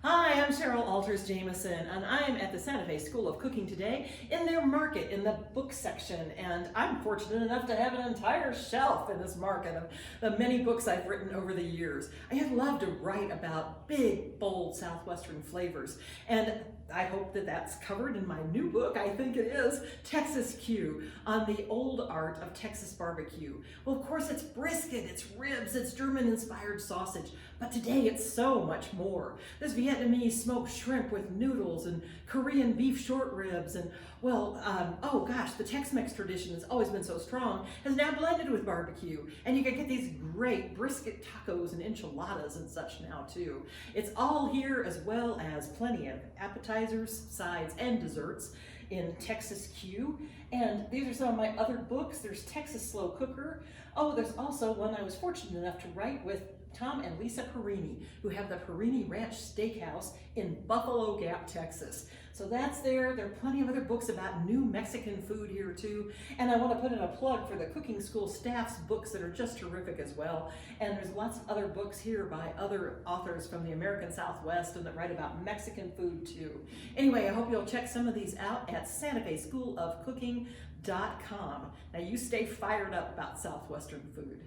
Hi, I'm Cheryl Alters Jamison, and I'm at the Santa Fe School of Cooking today in their market in the book section. And I'm fortunate enough to have an entire shelf in this market of the many books I've written over the years. I have loved to write about big, bold Southwestern flavors, and I hope that that's covered in my new book. I think it is, Texas Q, on the old art of Texas barbecue. Well, of course, it's brisket, it's ribs, it's German-inspired sausage, but today it's so much more. There's Vietnamese smoked shrimp with noodles and Korean beef short ribs and, well, oh gosh, the Tex-Mex tradition has always been so strong, has now blended with barbecue. And you can get these great brisket tacos and enchiladas and such now too. It's all here, as well as plenty of appetizers, sides, and desserts in Texas Q. And these are some of my other books. There's Texas Slow Cooker. Oh, there's also one I was fortunate enough to write with Tom and Lisa Perini, who have the Perini Ranch Steakhouse in Buffalo Gap, Texas. So that's there. There are plenty of other books about new Mexican food here too. And I want to put in a plug for the cooking school staff's books that are just terrific as well. And there's lots of other books here by other authors from the American Southwest and that write about Mexican food too. Anyway, I hope you'll check some of these out at SantaFeSchoolOfCooking.com. Now you stay fired up about Southwestern food.